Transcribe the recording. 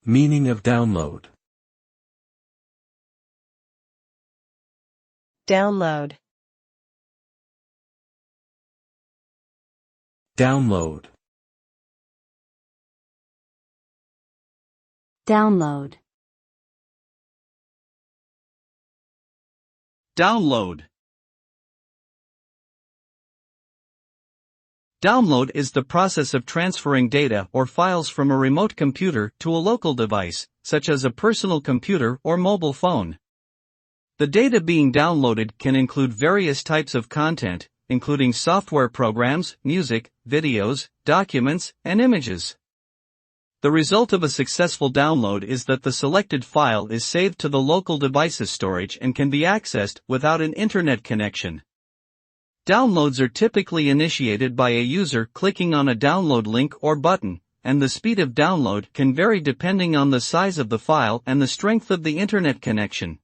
Meaning of download. Download. Download. Download. Download. Download is the process of transferring data or files from a remote computer to a local device, such as a personal computer or mobile phone. The data being downloaded can include various types of content, including software programs, music, videos, documents, and images. The result of a successful download is that the selected file is saved to the local device's storage and can be accessed without an internet connection. Downloads are typically initiated by a user clicking on a download link or button, and the speed of download can vary depending on the size of the file and the strength of the internet connection.